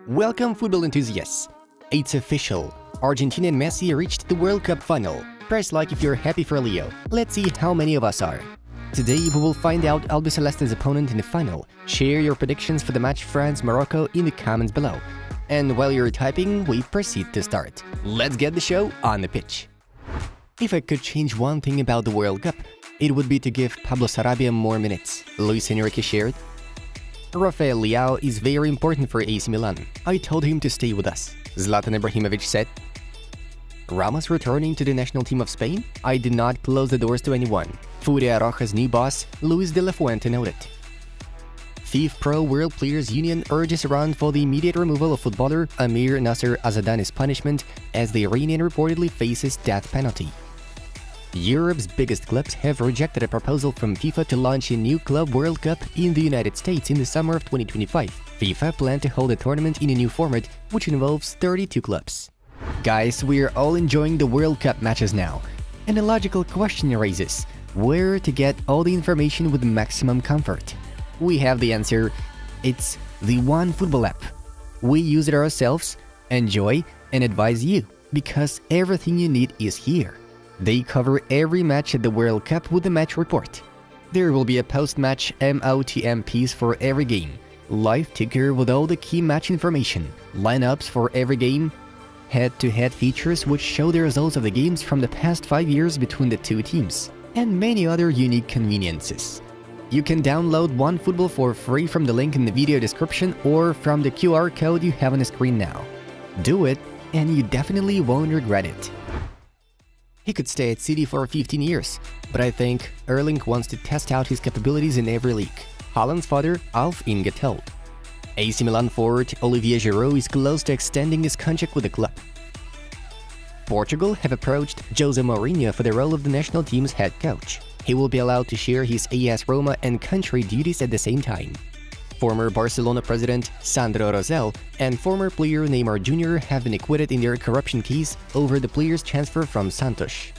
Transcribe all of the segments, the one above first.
Welcome, football enthusiasts! It's official. Argentina and Messi reached the World Cup final. Press like if you're happy for Leo. Let's see how many of us are. Today we will find out Albiceleste's opponent in the final. Share your predictions for the match France-Morocco in the comments below. And while you're typing, we proceed to start. Let's get the show on the pitch. If I could change one thing about the World Cup, it would be to give Pablo Sarabia more minutes. Luis Enrique shared, Rafael Leao is very important for AC Milan. I told him to stay with us. Zlatan Ibrahimovic said, Ramos returning to the national team of Spain? I did not close the doors to anyone. Furia Roja's new boss, Luis de la Fuente, noted. FIFA Pro World Players Union urges Iran for the immediate removal of footballer Amir Nasser Azadani's punishment as the Iranian reportedly faces death penalty. Europe's biggest clubs have rejected a proposal from FIFA to launch a new Club World Cup in the United States in the summer of 2025. FIFA planned to hold a tournament in a new format, which involves 32 clubs. Guys, we are all enjoying the World Cup matches now. And a logical question arises, where to get all the information with maximum comfort? We have the answer. It's the OneFootball app. We use it ourselves, enjoy, and advise you, because everything you need is here. They cover every match at the World Cup with a match report. There will be a post-match MOTM piece for every game, live ticker with all the key match information, lineups for every game, head-to-head features which show the results of the games from the past 5 years between the two teams, and many other unique conveniences. You can download OneFootball for free from the link in the video description or from the QR code you have on the screen now. Do it, and you definitely won't regret it. He could stay at City for 15 years, but I think Erling wants to test out his capabilities in every league. Haaland's father, Alf Inge, told. AC Milan forward Olivier Giroud is close to extending his contract with the club. Portugal have approached Jose Mourinho for the role of the national team's head coach. He will be allowed to share his AS Roma and country duties at the same time. Former Barcelona president Sandro Rosell and former player Neymar Jr. have been acquitted in their corruption case over the player's transfer from Santos.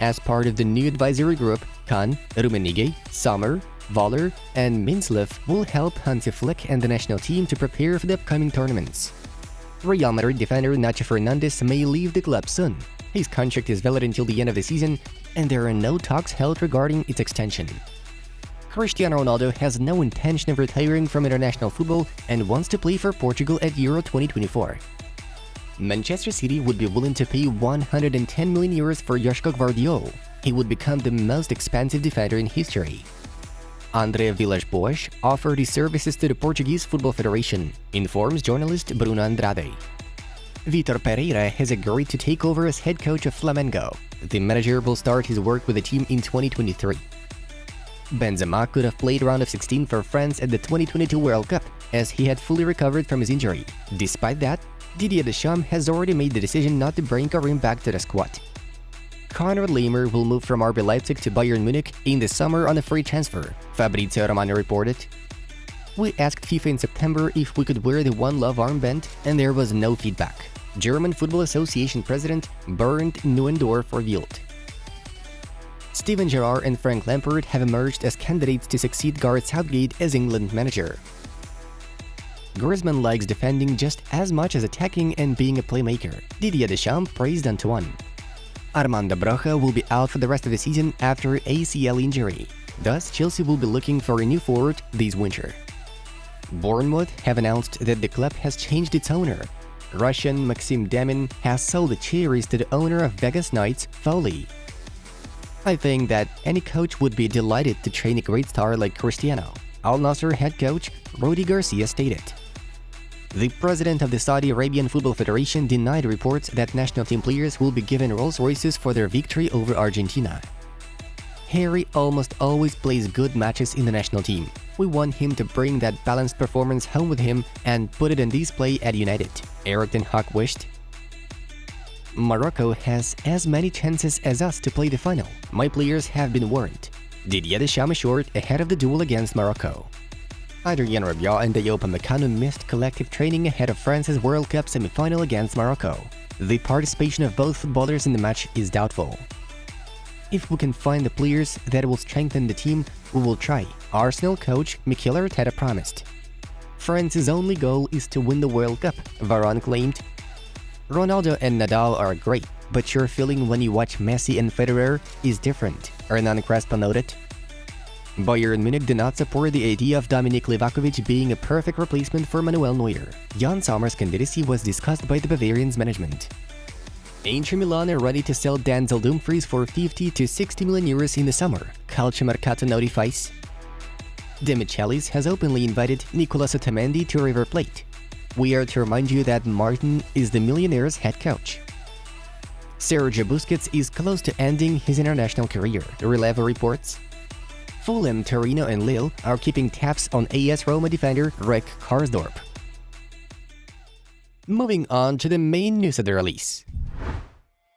As part of the new advisory group, Kahn, Rummenigge, Sommer, Voller, and Mintzlaff will help Hansi Flick and the national team to prepare for the upcoming tournaments. Real Madrid defender Nacho Fernandez may leave the club soon. His contract is valid until the end of the season, and there are no talks held regarding its extension. Cristiano Ronaldo has no intention of retiring from international football and wants to play for Portugal at Euro 2024. Manchester City would be willing to pay 110 million euros for Joško Gvardiol. He would become the most expensive defender in history. André Villas-Boas offered his services to the Portuguese Football Federation, informs journalist Bruno Andrade. Vitor Pereira has agreed to take over as head coach of Flamengo. The manager will start his work with the team in 2023. Benzema could have played round of 16 for France at the 2022 World Cup, as he had fully recovered from his injury. Despite that, Didier Deschamps has already made the decision not to bring Karim back to the squad. Konrad Laimer will move from RB Leipzig to Bayern Munich in the summer on a free transfer, Fabrizio Romano reported. We asked FIFA in September if we could wear the One Love armband, and there was no feedback. German Football Association president Bernd Neuendorf revealed. Steven Gerrard and Frank Lampard have emerged as candidates to succeed Gareth Southgate as England manager. Griezmann likes defending just as much as attacking and being a playmaker. Didier Deschamps praised Antoine. Armando Broja will be out for the rest of the season after ACL injury. Thus, Chelsea will be looking for a new forward this winter. Bournemouth have announced that the club has changed its owner. Russian Maxim Demin has sold the cherries to the owner of Vegas Knights, Foley. I think that any coach would be delighted to train a great star like Cristiano, Al Nassr head coach Rudi Garcia stated. The president of the Saudi Arabian Football Federation denied reports that national team players will be given Rolls-Royces for their victory over Argentina. Harry almost always plays good matches in the national team. We want him to bring that balanced performance home with him and put it on display at United, Erik ten Hag wished. Morocco has as many chances as us to play the final. My players have been warned. Didier Deschamps assured ahead of the duel against Morocco. Adrien Rabiot and Dayot Upamecano missed collective training ahead of France's World Cup semi-final against Morocco. The participation of both footballers in the match is doubtful. If we can find the players that will strengthen the team, we will try, Arsenal coach Mikel Arteta promised. France's only goal is to win the World Cup, Varane claimed. Ronaldo and Nadal are great, but your feeling when you watch Messi and Federer is different, Hernan Crespo noted. Bayern Munich did not support the idea of Dominik Livakovic being a perfect replacement for Manuel Neuer. Jan Sommer's candidacy was discussed by the Bavarian's management. Inter Milan are ready to sell Denzel Dumfries for 50 to 60 million euros in the summer, Calciomercato notifies. De Michelis has openly invited Nicolas Otamendi to River Plate. We are to remind you that Martin is the Millionaires' head coach. Sergio Busquets is close to ending his international career, Relevo reports. Fulham, Torino and Lille are keeping tabs on AS Roma defender Rick Karsdorp. Moving on to the main news of the release.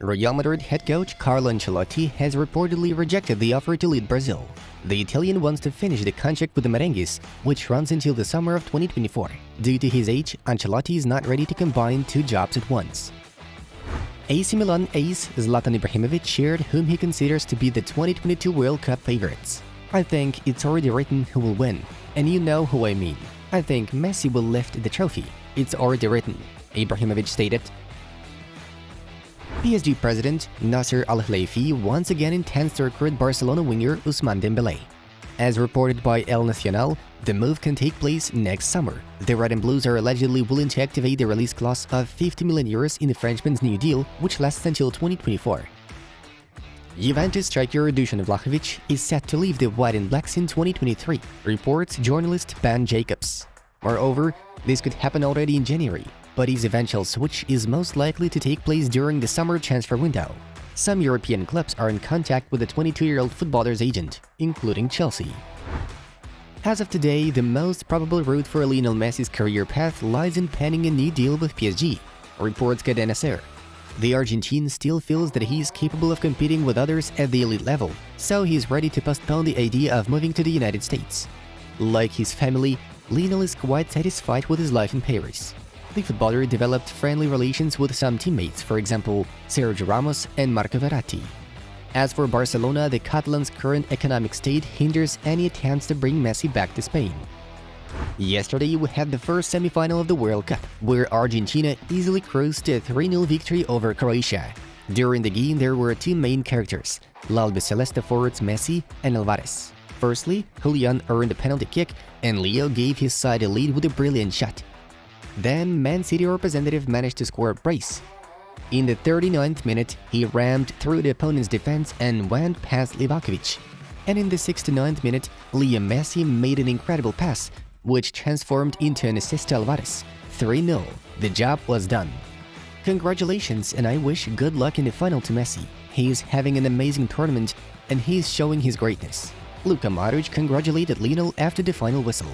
Real Madrid head coach Carlo Ancelotti has reportedly rejected the offer to lead Brazil. The Italian wants to finish the contract with the Merengues, which runs until the summer of 2024. Due to his age, Ancelotti is not ready to combine two jobs at once. AC Milan ace Zlatan Ibrahimovic shared whom he considers to be the 2022 World Cup favorites. I think it's already written who will win, and you know who I mean. I think Messi will lift the trophy. It's already written, Ibrahimovic stated. PSG president Nasser Al-Khelaifi once again intends to recruit Barcelona winger Ousmane Dembélé. As reported by El Nacional, the move can take place next summer. The Red and Blues are allegedly willing to activate the release clause of 50 million euros in the Frenchman's new deal, which lasts until 2024. Juventus striker Dusan Vlahovic is set to leave the White and Blacks in 2023, reports journalist Ben Jacobs. Moreover, this could happen already in January, but his eventual switch is most likely to take place during the summer transfer window. Some European clubs are in contact with the 22-year-old footballer's agent, including Chelsea. As of today, the most probable route for Lionel Messi's career path lies in penning a new deal with PSG, reports Gerd Muller. The Argentine still feels that he is capable of competing with others at the elite level, so he is ready to postpone the idea of moving to the United States. Like his family, Lionel is quite satisfied with his life in Paris. The footballer developed friendly relations with some teammates, for example, Sergio Ramos and Marco Verratti. As for Barcelona, the Catalans' current economic state hinders any attempts to bring Messi back to Spain. Yesterday, we had the first semi-final of the World Cup, where Argentina easily cruised to a 3-0 victory over Croatia. During the game, there were two main characters, La Albiceleste forwards Messi and Alvarez. Firstly, Julian earned a penalty kick, and Leo gave his side a lead with a brilliant shot. Then, Man City representative managed to score a brace. In the 39th minute, he rammed through the opponent's defense and went past Livakovic. And in the 69th minute, Leo Messi made an incredible pass, which transformed into an assist to Alvarez. 3-0. The job was done. Congratulations, and I wish good luck in the final to Messi. He is having an amazing tournament, and he is showing his greatness. Luka Modric congratulated Lionel after the final whistle.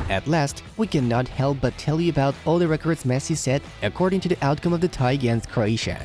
At last, we cannot help but tell you about all the records Messi set according to the outcome of the tie against Croatia.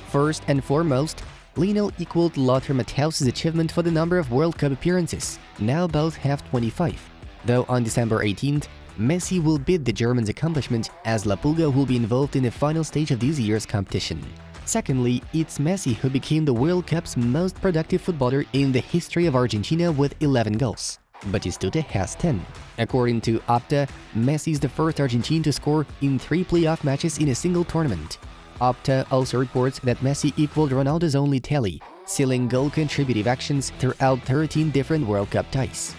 First and foremost, Lionel equaled Lothar Matthäus' achievement for the number of World Cup appearances. Now both have 25. Though on December 18th, Messi will beat the German's accomplishment as La Pulga will be involved in the final stage of this year's competition. Secondly, it's Messi who became the World Cup's most productive footballer in the history of Argentina with 11 goals. Batistuta has 10. According to Opta, Messi is the first Argentine to score in 3 playoff matches in a single tournament. Opta also reports that Messi equaled Ronaldo's only tally, sealing goal contributive actions throughout 13 different World Cup ties.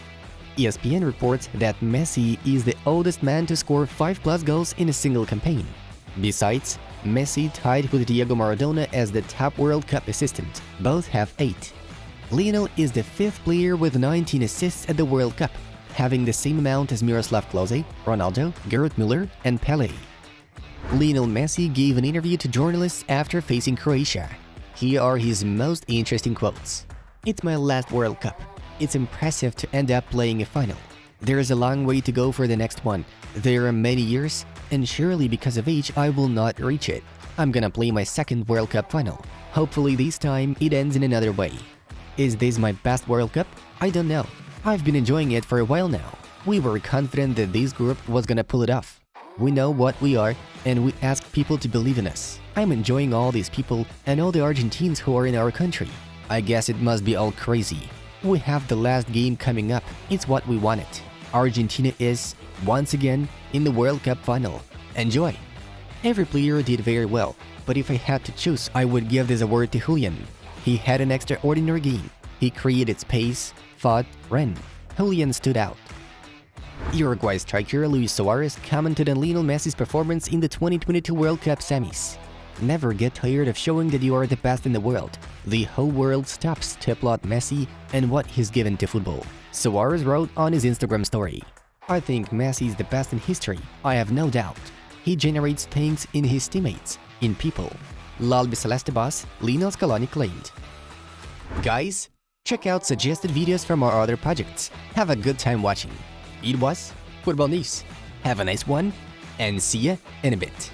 ESPN reports that Messi is the oldest man to score 5+ goals in a single campaign. Besides, Messi tied with Diego Maradona as the top World Cup assistant. Both have 8. Lionel is the 5th player with 19 assists at the World Cup, having the same amount as Miroslav Klose, Ronaldo, Gerd Muller and Pele. Lionel Messi gave an interview to journalists after facing Croatia. Here are his most interesting quotes. "It's my last World Cup. It's impressive to end up playing a final. There is a long way to go for the next one. There are many years, and surely because of age I will not reach it. I'm gonna play my 2nd World Cup final. Hopefully this time it ends in another way. Is this my best World Cup? I don't know. I've been enjoying it for a while now. We were confident that this group was gonna pull it off. We know what we are, and we ask people to believe in us. I'm enjoying all these people and all the Argentines who are in our country. I guess it must be all crazy. We have the last game coming up. It's what we wanted. Argentina is, once again, in the World Cup final. Enjoy! Every player did very well, but if I had to choose, I would give this award to Julian. He had an extraordinary game. He created space, fought, ran. Julian stood out. Uruguay striker Luis Suarez commented on Lionel Messi's performance in the 2022 World Cup semis. Never get tired of showing that you are the best in the world. The whole world stops to applaud Messi and what he's given to football. Suarez wrote on his Instagram story, "I think Messi is the best in history, I have no doubt. He generates things in his teammates, in people." L'Albiceleste boss Lionel Scaloni claimed. Guys, check out suggested videos from our other projects. Have a good time watching. It was Football News. Have a nice one, and see ya in a bit.